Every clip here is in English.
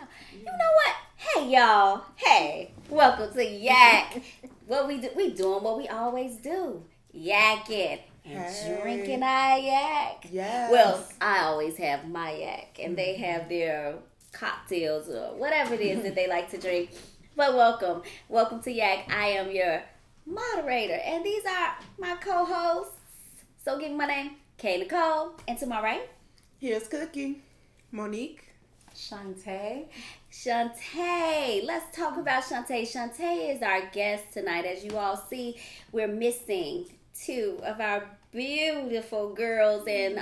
now. You know what? Hey, y'all. Hey, welcome to Yak. What we do? We doing what we always do. Yakking and drinking our yak. Yes. Well, I always have my yak, and they have their cocktails or whatever it is that they like to drink. But welcome to Yak. I am your moderator, and these are my co-hosts. So give me my name, Kay Nicole, and to my right, Here's Cookie, Monique, Shantae. Shantae. Let's talk about Shantae. Shantae is our guest tonight. As you all see, we're missing two of our beautiful girls, and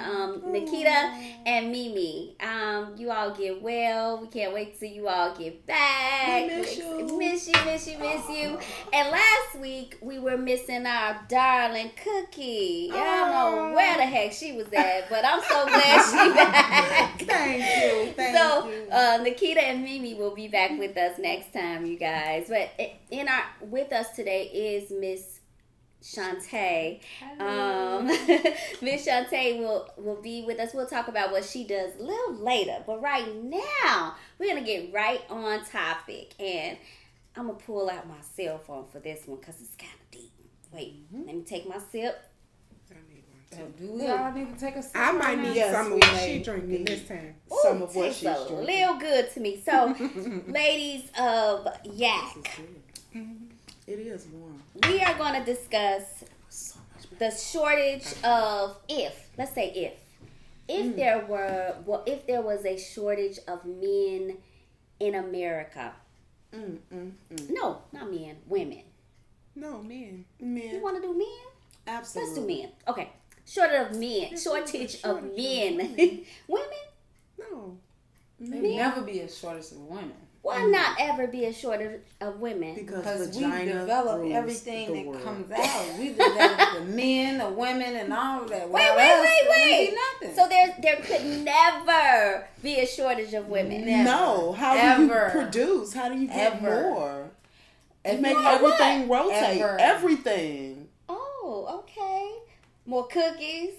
Nikita and Mimi. You all get well. We can't wait till you all get back. We miss you. Miss you. And last week we were missing our darling Cookie. I don't know where the heck she was at, but I'm so glad she back. Thank you. Nikita and Mimi will be back with us next time, you guys. But with us today is Miss Shantae. Miss Shantae will be with us. We'll talk about what she does a little later. But right now, we're going to get right on topic. And I'm going to pull out my cell phone for this one because it's kind of deep. Wait, let me take my sip. Do we all need to take a sip? I might need some of what she's drinking this time. Some of what she's tastes a drinking. little good to me. So, ladies of Yak, It is warm. we are going to discuss the shortage of let's say if there was a shortage of men in America. No, not men, women. No, men. You want to do men? Absolutely. Let's do men. Okay. Shortage of men. Women? No. There'll never be a shortage of women. Why not ever be a shortage of women? Because we vagina develop rules everything the that world. comes out. We develop the men, the women, and all of that. Without us, Wait. there would be nothing. So there could never be a shortage of women. Never. No. How do Ever. you produce? How do you get Ever. more? You If make you- everything rotate. Ever. Everything. Oh, okay. More cookies.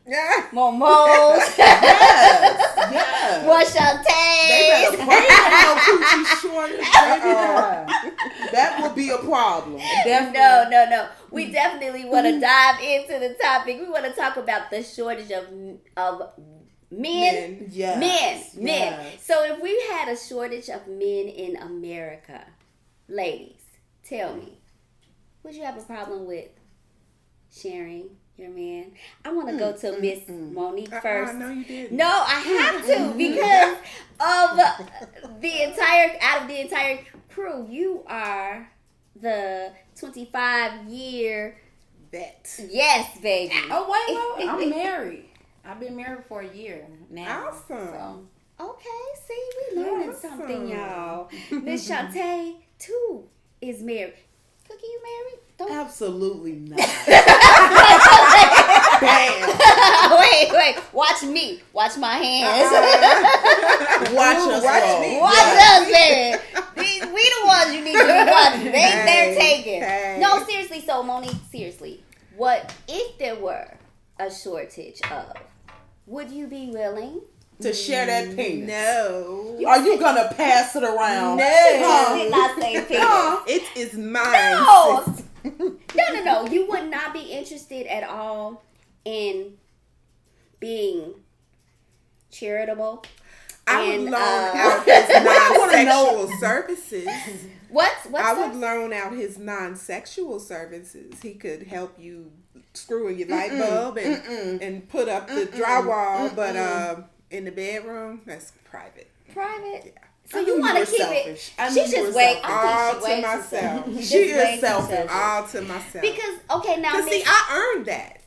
Yeah. More moles. Yes. More They Shantae. better pray for no coochie shortage, baby. That would be a problem. Definitely. No. We definitely want to dive into the topic. We want to talk about the shortage of men. Yes. Men. Yes. So if we had a shortage of men in America, ladies, tell me, would you have a problem with sharing your man? I want to go to Miss Monique first. No, you didn't. No, I have to because of out of the entire crew, you are the 25-year Vet. yes, baby. Oh, wait. I'm married. I've been married for a year now. Awesome. Okay, see, we learning Awesome. something, y'all. Miss Shantae, too, is married. Cookie, you married? Don't. Absolutely not. Wait. Watch me. Watch my hands. Watch us. roll. Watch us, baby. We the ones you need to be watching. They ain't there taking. Hey. No, seriously. So, Monique, seriously. What if there were a shortage of? Would you be willing? To share that penis. No. Are you gonna pass it around? She did not say penis. It is mine. No. sis. No. You would not be interested at all in being charitable. I would And, loan out his non-sexual services. What's I that? would loan out his non-sexual services. He could help you screw in your light bulb and put up the drywall, but in the bedroom, that's private. Private. Yeah. So I you knew want to were keep selfish. it? I knew She's you just were wait. selfish. I All think to she way myself. too selfish. She Just way is too selfish. All to myself. Because okay, now Cause see, Miss- I earned that.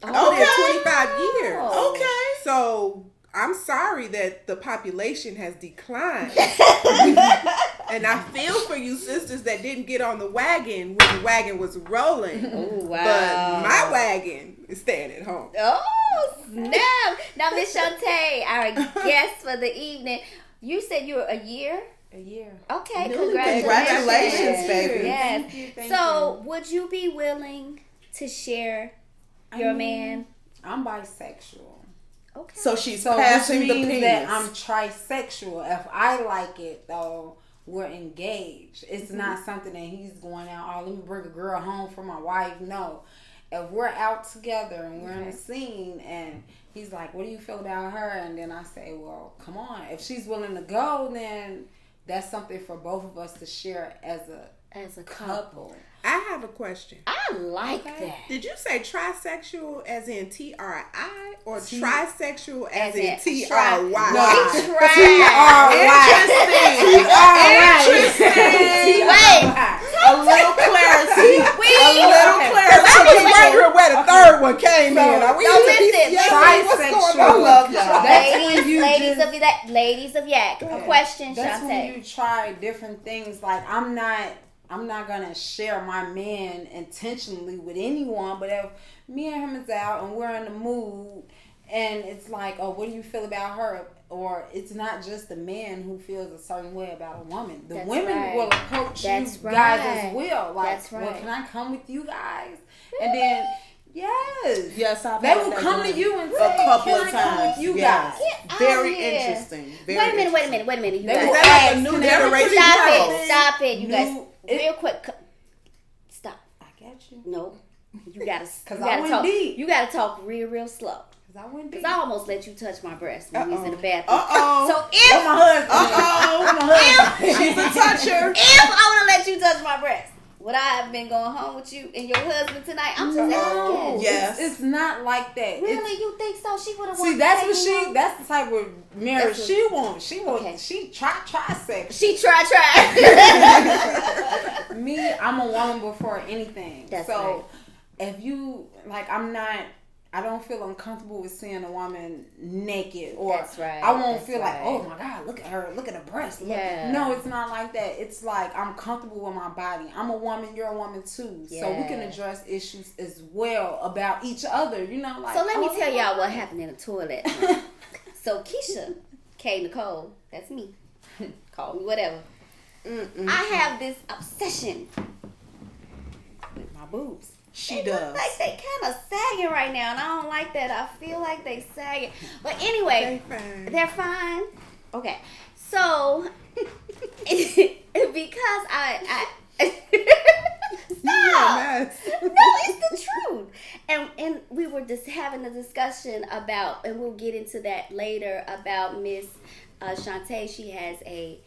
Oh. I did 25 years. Oh. Okay. So I'm sorry that the population has declined. And I feel for you sisters that didn't get on the wagon when the wagon was rolling. Oh, wow. But my wagon is staying at home. Oh, snap. Now, Miss Shantae, our guest for the evening, you said you were a year? A year. Okay, Newly Congratulations, baby. Yes. Thank So, would you be willing to share your man? I'm bisexual. Okay. So she's So passing which the means penis. that I'm trisexual. If I like it though, we're engaged. It's not something that he's going out, oh, let me bring a girl home for my wife. No. If we're out together and we're in a scene and he's like, what do you feel about her? And then I say, well, come on. If she's willing to go, then that's something for both of us to share as a couple. I have a question. I like that. Did you say trisexual as in T-R-I or T- trisexual as in in T-R-Y? She No. Interesting. Wait. A little clarity. A little Okay. clarity. I was wondering where the third one came in. Are we No, listen. what's going on? I love y'all. Ladies, you ladies of Yak. A question, That's when Shantae. you try different things. Like I'm not gonna share my man intentionally with anyone, but if me and him is out and we're in the mood and it's like, oh, what do you feel about her? Or it's not just the man who feels a certain way about a woman. The That's women right. will approach That's you guys right. as well. Like, That's well, right. can I come with you guys? And then yes. Yes, I've They had will that come to done you and a say, couple can of I come times. with you Yes. guys? Get Very out here. interesting. Very Wait a minute. interesting. You They guys. will Is that like ask, a new can I generation? come Stop with it. you? Stop it. You New- guys. Real quick. Stop. I got you. No. You gotta. Cause you I gotta went talk. deep. You gotta talk real slow. Cause I went Cause deep. I almost let you touch my breast when we was in the bathroom. Uh-oh. So if my husband. Uh-oh. She's a toucher. if I would have let you touch my breast, would I have been going home with you and your husband tonight? I'm just No. asking. Yes. It's not like that. Really, you think so? She would have. See, that's what she. That's the type of marriage That's what- she wants. She wants. Okay. She try sex. She tried. Me, I'm a woman before anything. That's so if you like, I don't feel uncomfortable with seeing a woman naked, or That's right. I won't That's feel like, right. oh my God, look at her, look at her breast. Look. Yeah. No, it's not like that. It's like I'm comfortable with my body. I'm a woman, you're a woman too, so we can Yeah. address issues as well about each other. You know, like. So let me oh, tell y'all what happened in the toilet. So Keisha, K Nicole, that's me. Call me whatever. I have this obsession with my boobs. She They look does. like they kind of sagging right now, and I don't like that. I feel like they sagging. But anyway, They fine. they're fine. Okay, so because I Yeah, no, it's the truth. And we were just having a discussion about, and we'll get into that later, about Miss Shantae. She has a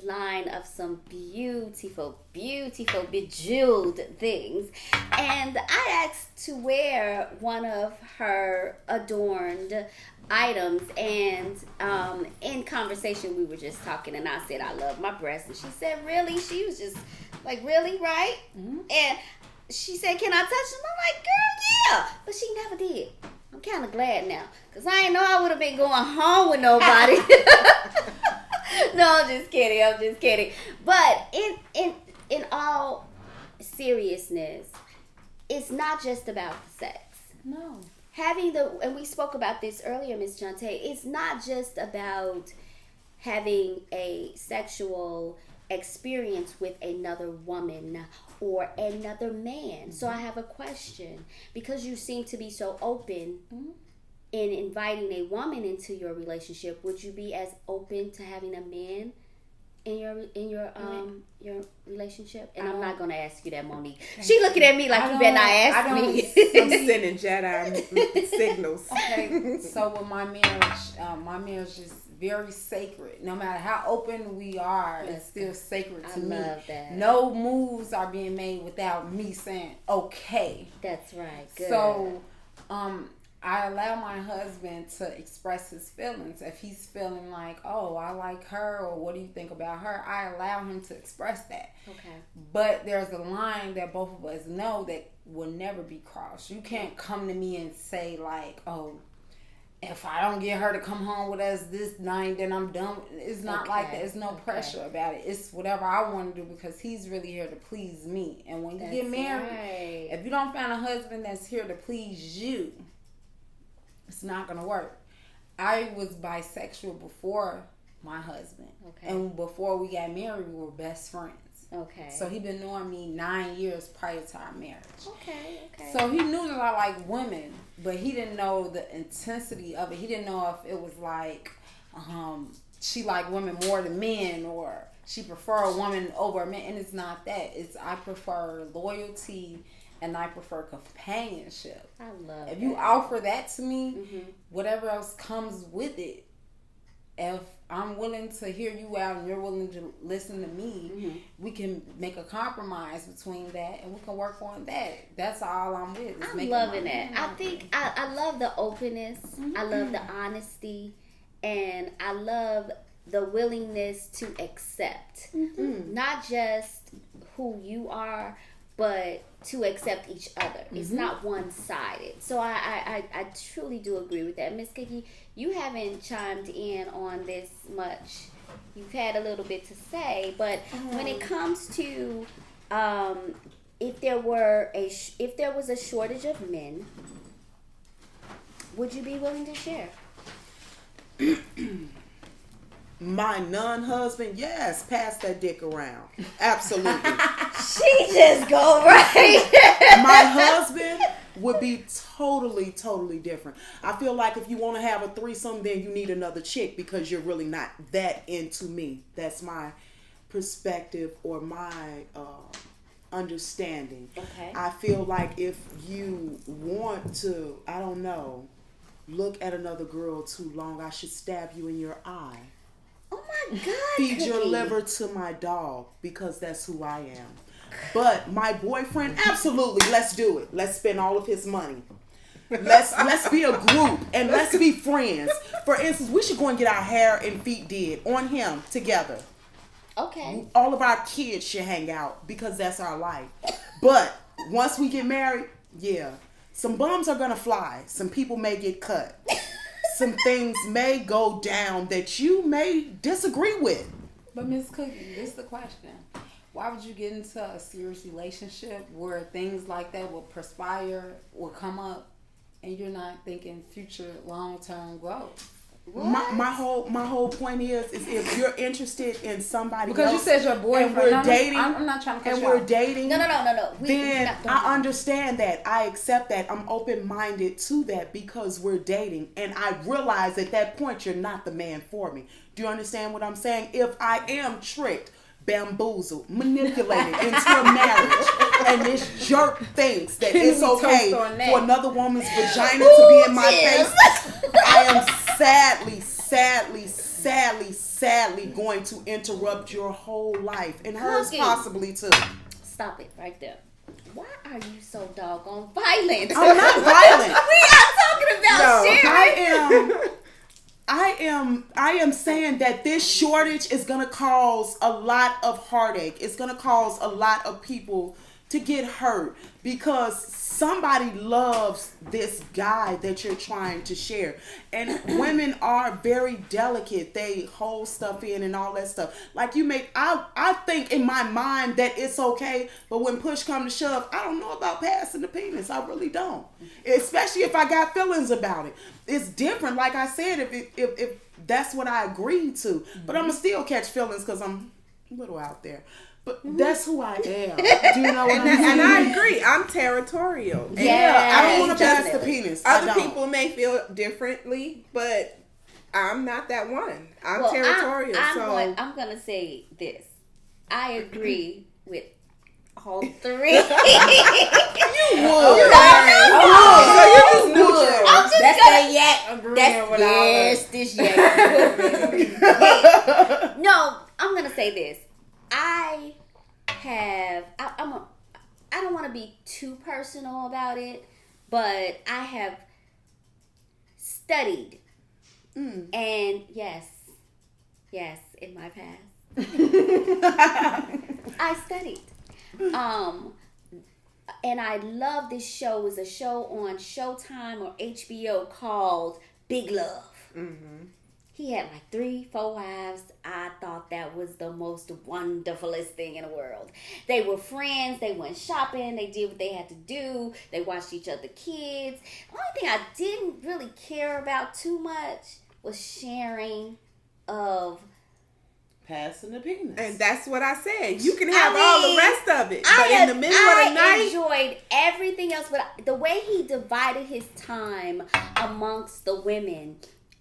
line of some beautiful bejeweled things, and I asked to wear one of her adorned items, and in conversation we were just talking, and I said I love my breasts, and she said really? She was just like, really, right? And she said, can I touch them? I'm like, girl, yeah, but she never did. I'm kind of glad now, because I didn't know I would have been going home with nobody. No, I'm just kidding. But in all seriousness, it's not just about the sex. No. And we spoke about this earlier, Miss Shantae, it's not just about having a sexual experience with another woman or another man. So I have a question, because you seem to be so open in inviting a woman into your relationship. Would you be as open to having a man in your relationship? And I'm not gonna ask you that, Monique. She looking at me like you better not ask me. I'm sending Jedi signals. Okay, so with my marriage is very sacred. No matter how open we are, it's still sacred to me. I love that. No moves are being made without me saying okay. That's right. Good. So, I allow my husband to express his feelings. If he's feeling like, oh, I like her, or what do you think about her, I allow him to express that. Okay. But there's a line that both of us know that will never be crossed. You can't come to me and say like, oh, if I don't get her to come home with us this night, then I'm done. It's not like that. It's no pressure about it. It's whatever I want to do, because he's really here to please me. And when you get married, if you don't find a husband that's here to please you, it's not going to work. I was bisexual before my husband. Okay. And before we got married, we were best friends. Okay. So he been knowing me 9 years prior to our marriage. Okay. So he knew that I like women, but he didn't know the intensity of it. He didn't know if it was like she liked women more than men, or she prefer a woman over a man. And it's not that. It's I prefer loyalty and I prefer companionship. I love If that. you offer that to me, whatever else comes with it, if I'm willing to hear you out and you're willing to listen to me, we can make a compromise between that and we can work on that. That's all I'm with. I'm loving that. I think I love the openness. I love the honesty. And I love the willingness to accept. Not just who you are, but to accept each other. It's not one-sided. So I truly do agree with that. Miss Cookie, you haven't chimed in on this much. You've had a little bit to say, but when it comes to if there was a shortage of men, would you be willing to share? My non-husband, yes, pass that dick around. Absolutely. She just go right. My husband would be totally different. I feel like if you want to have a threesome, then you need another chick because you're really not that into me. That's my perspective or my understanding. Okay. I feel like if you want to, I don't know, look at another girl too long, I should stab you in your eye. Oh my God. Feed your Cookie. liver to my dog because that's who I am. But my boyfriend, absolutely, let's do it. Let's spend all of his money. Let's be a group and let's be friends. For instance, we should go and get our hair and feet did on him together. Okay. All of our kids should hang out because that's our life. But once we get married, yeah, some bums are gonna fly. Some people may get cut. Some things may go down that you may disagree with. But Miss Cookie, this is the question. Why would you get into a serious relationship where things like that will perspire, will come up, and you're not thinking future long-term growth? My whole point is if you're interested in somebody Because else, you said your boyfriend. and we're dating, I'm not trying to cut and you we're off. dating, No. then don't. I understand that. I accept that. I'm open-minded to that because we're dating, and I realize at that point you're not the man for me. Do you understand what I'm saying? If I am tricked, bamboozled, manipulated into a marriage, and this jerk thinks that it's We okay toast on that. for another woman's vagina to be in my face, I am sadly going to interrupt your whole life, and hers Cookie. possibly too. Stop it right there. Why are you so doggone violent? I'm not violent. We are talking about sharing. I am saying that this shortage is gonna cause a lot of heartache. It's gonna cause a lot of people to get hurt because somebody loves this guy that you're trying to share. And women are very delicate. They hold stuff in and all that stuff. Like I think in my mind that it's okay, but when push comes to shove, I don't know about passing the penis. I really don't. Especially if I got feelings about it. It's different, like I said, if that's what I agreed to. But I'm gonna still catch feelings because I'm a little out there. But that's who I am. Do you know what I'm saying? And I agree. I'm territorial. And Yeah, I don't want to pass the definitely. penis. I other don't. people may feel differently, but I'm not that one. I'm Well, territorial. I'm gonna say this. I agree with all three. So you're just neutral. I'm just That's gonna, a yak agreement That's with all yes, that. this yeah. No, I'm gonna say this. I don't want to be too personal about it, but I have studied, and yes, in my past, I studied. And I love this show. It's a show on Showtime or HBO called Big Love. Mm-hmm. He had like 3-4 wives. I thought that was the most wonderfulest thing in the world. They were friends. They went shopping. They did what they had to do. They watched each other kids. The only thing I didn't really care about too much was sharing of Passing the penis. And that's what I said. You can have all the rest of it, but I in the middle of the night, enjoyed everything else, but the way he divided his time amongst the women,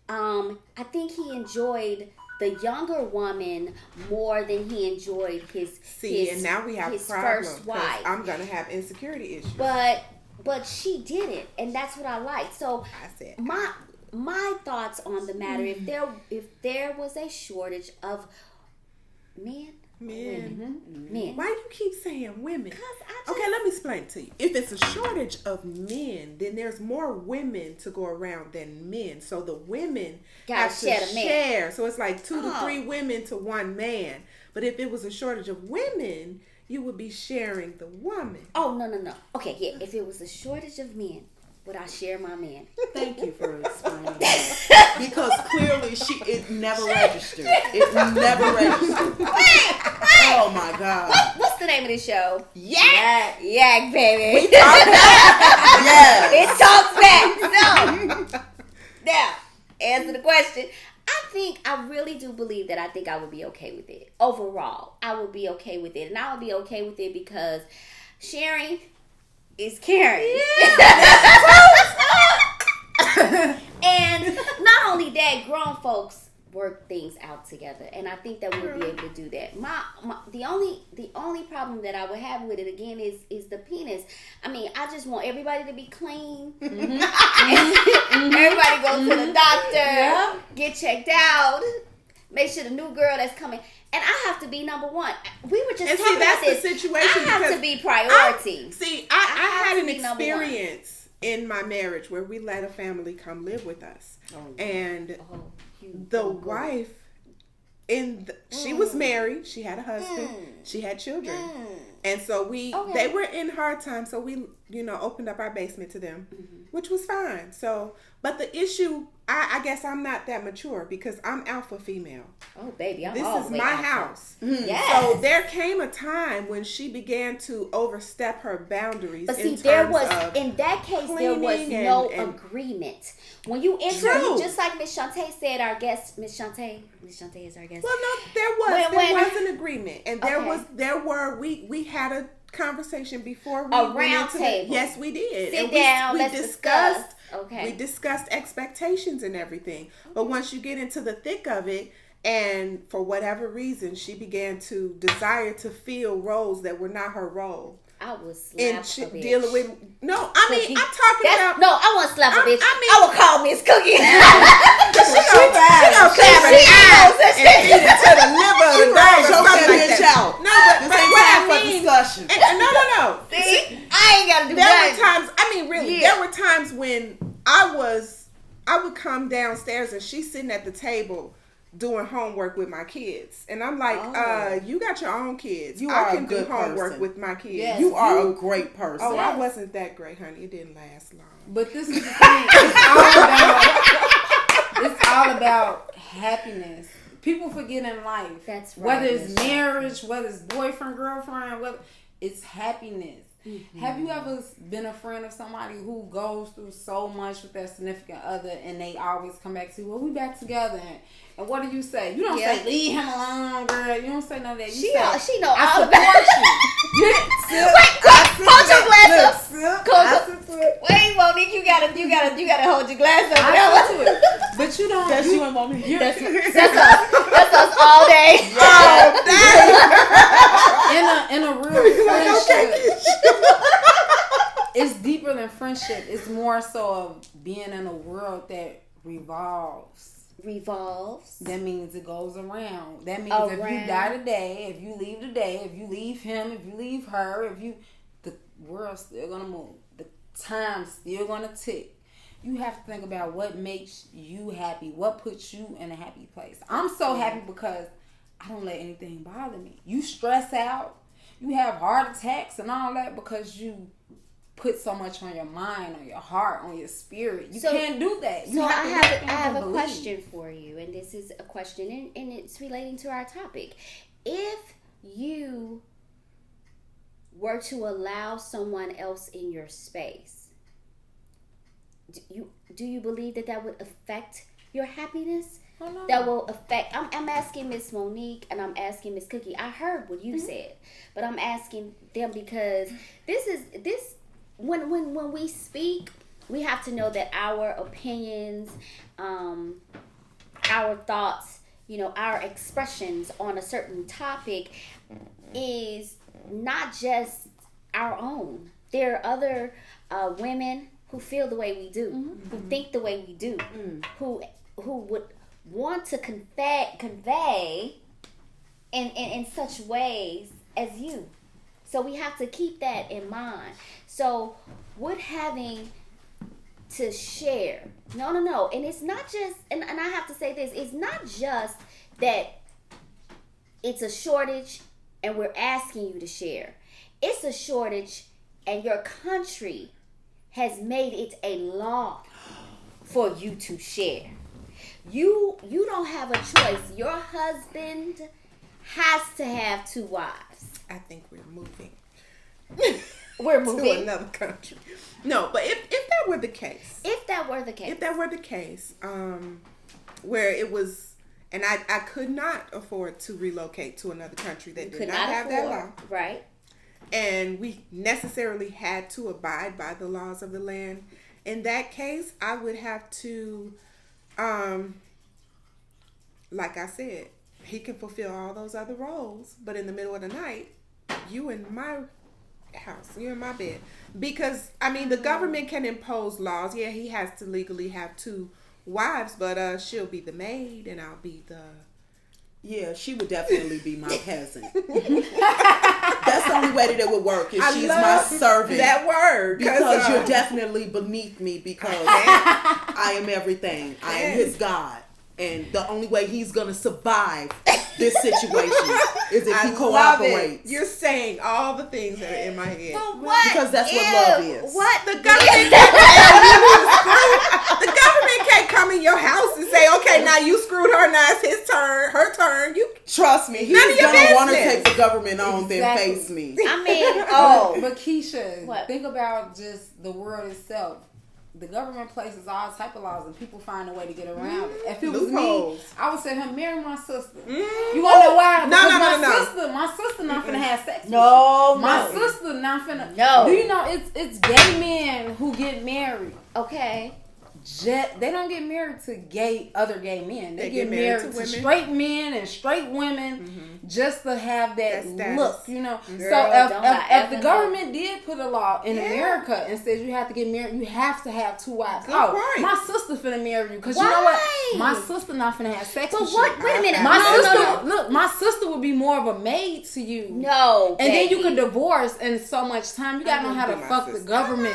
I think he enjoyed the younger woman more than he enjoyed his and now we have his problems. first wife. I'm gonna have insecurity issues. But she did it, and that's what I like. So I said my thoughts on the matter: if there was a shortage of men. Men. Why do you keep saying women? Because I just, Okay, let me explain to you. If it's a shortage of men, then there's more women to go around than men. So the women Gotta have to share the man. share. So it's like 2 to Oh. 3 women to 1 man. But if it was a shortage of women, you would be sharing the woman. Oh no. Okay, yeah. If it was a shortage of men, would I share my man? Thank you for explaining that. Because clearly it never registered. It never registered. Oh my God. What's the name of this show? Yeah. Yak, baby. Yes. It talks back. So, now, answer the question. I really do believe that I think I would be okay with it. Overall, I would be okay with it. And I would be okay with it because sharing is caring. And not only that, grown folks work things out together, and I think that we'll be able to do that. The only problem that I would have with it again is the penis. I mean, I just want everybody to be clean. Everybody go to the doctor, get checked out, make sure the new girl that's coming. And I have to be number one. We were just And talking see, that's about this. the situation. I have because to be priority. I had to an be number one. experience in my marriage where we let a family come live with us. And the wife, she was married. She had a husband. She had children. And so they were in hard times. So we, opened up our basement to them, which was fine. So, but the issue, I guess I'm not that mature because I'm alpha female. Oh, baby, I'm This all is the way my alpha. house. Yes. So there came a time when she began to overstep her boundaries. But see, in there terms was, of in that case, there was cleaning no and- agreement. When you enter, True. just like Miss Shantae said, our guest, Miss Shantae is our guest. Well, no, there was an agreement, and Okay. we had a conversation before we A went round into table. Yes, we did. Sit And down, we let's discussed. discuss. Okay. We discussed expectations and everything. But once you get into the thick of it, and for whatever reason, she began to desire to fill roles that were not her role. I was And slapped a bitch. dealing with I'm talking about. No, I want to slap a bitch. I mean- I would call Miss Cookie. She gonna stab an eye and eat it to the liver of the dog or Choke something that like bitch that. out. No, but This ain't what time I for mean, discussion. no. See, I ain't got to do There that. were times. I mean, really, Yeah. there were times when I would come downstairs and she's sitting at the table doing homework with my kids, and I'm like, you got your own kids. You I are a can do good homework person. with my kids. Yes. You are a great person. Oh, I wasn't that great, honey. It didn't last long. But this is the thing. It's all about happiness. People forget in life. That's right, Whether it's Miss marriage, whether it's boyfriend, girlfriend, whether it's happiness. Have you ever been a friend of somebody who goes through so much with their significant other and they always come back to, well, we back together. And what do you say? You don't say, leave him alone, girl. You don't say none of that. You She say, know I all support about you. Wait, hold your glass up. Wait, Monique, you gotta hold your glass up. I do it. But you don't. That's you and Monique. That's us all day. In a real friendship, it's deeper than friendship. It's more so of being in a world that revolves. That means it goes around. That means if you die today, if you leave today, if you leave him, if you leave her, the world's still gonna move. The time's still gonna tick. You have to think about what makes you happy, what puts you in a happy place. I'm so happy because I don't let anything bother me. You stress out, you have heart attacks and all that because you put so much on your mind, on your heart, on your spirit. You can't do that. You So I have have a believe. question for you, and this is a question, and it's relating to our topic. If you were to allow someone else in your space, do you believe that would affect your happiness? that will affect. I'm asking Miss Monique and I'm asking Miss Cookie. I heard what you said, but I'm asking them because this when we speak, we have to know that our opinions, our thoughts, our expressions on a certain topic is not just our own. There are other women who feel the way we do, who think the way we do, who would want to convey in such ways as you. So we have to keep that in mind. So with having to share, no, and it's not just, and I have to say this, it's not just that it's a shortage and we're asking you to share. It's a shortage and your country has made it a law for you to share. You don't have a choice. Your husband has to have 2 wives. I think we're moving. We're moving to another country. No, but if that were the case. If that were the case, where it was, and I could not afford to relocate to another country that did not have that law. Right. And we necessarily had to abide by the laws of the land. In that case, I would have to, like I said, he can fulfill all those other roles, but in the middle of the night, you in my house, you're in my bed. Because, the government can impose laws. Yeah, he has to legally have 2 wives, but she'll be the maid and I'll be the... Yeah, she would definitely be my peasant. That's the only way that it would work. If she's my servant. That word. Because you're definitely beneath me because I am everything. I am his God. And the only way he's going to survive this situation is if he cooperates. You're saying all the things that are in my head. But what? Because that's what love is. What? The government the government can't come in your house and say, okay, now you screwed her, now it's his turn, her turn. You trust me, he's None of your gonna want to business. take the government on than Exactly. face me. But Keisha, What? think about just the world itself. The government places all type of laws and people find a way to get around it. If it was Loopholes. me, I would say her marry my sister. You wanna know why? No, Because no. my sister not finna have sex. No, with you. My no. sister not finna. No. Do you know it's gay men who get married? Okay. They don't get married to other gay men. They get married married to to women. straight men and straight women just to have that status. look, Girl, so don't I if the ever government did put a law in America and says you have to get married, you have to have 2 wives. Good Oh, point. my sister finna marry you because you know what? My sister not finna have sex But with what? you. Wait a minute. My No, sister, no. look, my sister would be more of a maid to you. No, And then you baby. could divorce in so much time. You gotta know how to wouldn't do my fuck the sister. government.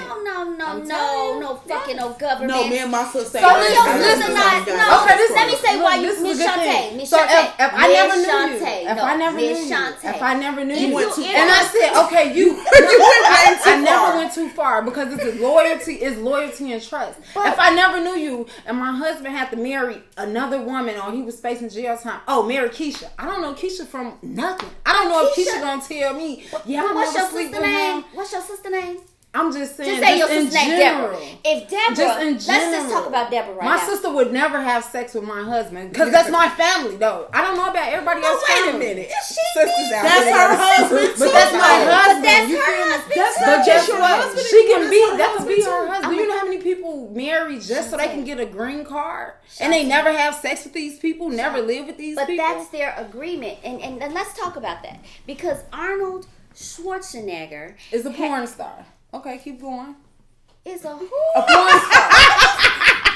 No fucking no government. No, me and my sister. So No, listen, let me say why you, This is Miss a good Shantae, thing. Miss So Shantae, if I never Miss knew you, Shantae, if no, I never knew Miss you, Shantae. if I never knew If you, went too far. and I said, okay, you went way too I never far. went too far because it's loyalty and trust. If I never knew you and my husband had to marry another woman or he was facing jail time, marry Keisha. I don't know Keisha from nothing. I don't know if Keisha gonna tell me, yeah, I'm What's never your sleep sister with name? him. What's your sister name? I'm just saying, Just say your in sister's name, general. Deborah. If Deborah, Just in let's just general. talk about Deborah right My now. sister would never have sex with my husband because that's my family, though. I don't know about everybody Oh, else's wait a family. minute. It's sisters out That's there. her husband But too. that's my husband. that's You her feel me? husband That's too. but guess That's your what? husband. She can That's be. her That could be husband her too. husband. You know how many people marry just so they can get a green card and they never have sex with these people, never live with these But people. that's their agreement, and let's talk about that because Arnold Schwarzenegger Is a porn star. Okay, keep going. is a A porn star.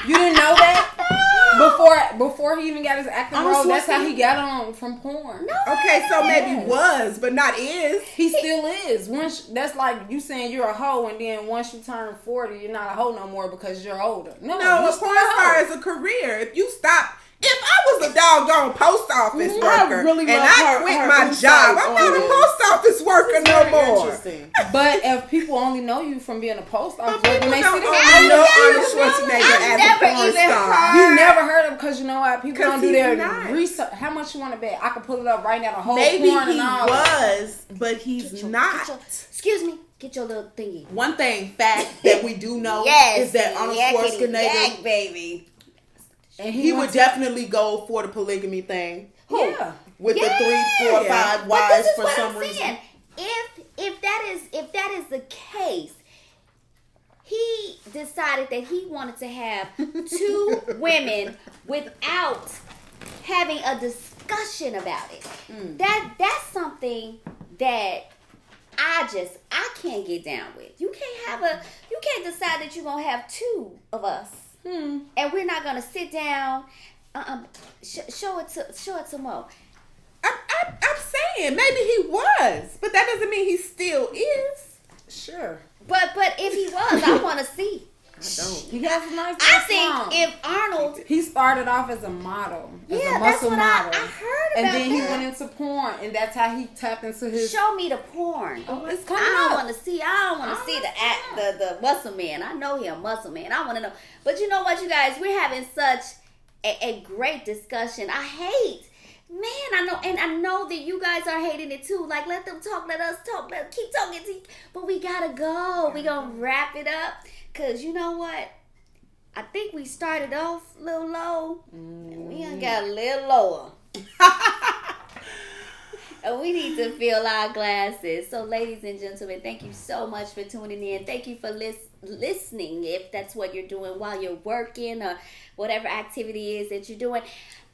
You didn't know that? Before he even got his acting Arnold role, that's how Schwarzenegger? he got on from porn. Okay, so maybe Yes. was, but not is. He still is. That's like you saying you're a hoe, and then once you turn 40, you're not a hoe no more because you're older. No, No, you a still porn star hoe. is a career. If you stop, if I was a doggone post office worker really and love I her- quit her my insight job, I'm on not a this. post office worker no Very more. interesting. But if people only know you from being a post office But worker, people when they don't see the only know Arnold I've Schwarzenegger as a never porn even star. heard- you never heard of him because you know what? People 'Cause don't do he's their not. research. How much you want to bet? I could pull it up right now. The whole Maybe porn he and all that. was, but he's Get your- not. excuse me, get your little thingy. One thing, fact that we do know Yes, is that Arnold yakety Schwarzenegger yak, baby. And he would went to- definitely go for the polygamy thing Yeah. with Yeah. the 3, 4, 5 But wives this is for what some I'm reason. saying. If that is the case, he decided that he wanted to have 2 women without having a discussion about it. That's something that I can't get down with. You can't decide that you're gonna have 2 of us, and we're not gonna sit down. Show it to Mo. I'm saying maybe he was, but that doesn't mean he still is. Sure. But if he was, I want to see. He has a nice I little think song. if Arnold, He started off as a model, as yeah, a that's muscle what model. I heard about and then he that. went into porn, and that's how he tapped into his. Show me the porn. Oh, it's coming I don't up. want to see. I don't want to see the muscle man. I know he a muscle man. I want to know. But you know what, you guys, we're having such a great discussion. I hate. Man, I know, and I know that you guys are hating it too. Like, let them talk, let us talk, keep talking. But we gotta go. We gonna wrap it up, cause you know what? I think we started off a little low, and we done got a little lower. And we need to fill our glasses. So, ladies and gentlemen, thank you so much for tuning in. Thank you for listening, if that's what you're doing while you're working or whatever activity is that you're doing.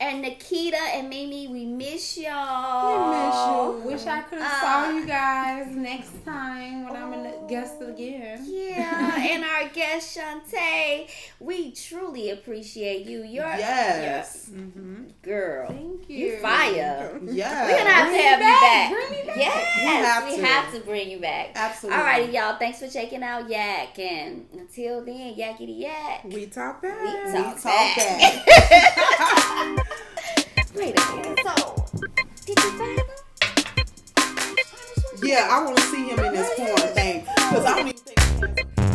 And Nikita and Mimi, we miss y'all. Wish I could have saw you guys next time when I'm a guest again. Yeah, and our guest Shantae, we truly appreciate you. Yes. Girl. Thank you. You fire. Yeah. We're gonna have to Bring have me you back. back. Bring me back. Yes, We we have have to. to bring you back. Absolutely. Alrighty, y'all. Thanks for checking out Yak. And until then, Yakety Yak. We talk back. We talk Talk back. back. Wait a minute. So, did you find him? Yeah, I want to see him in this porn thing because I don't even think he has a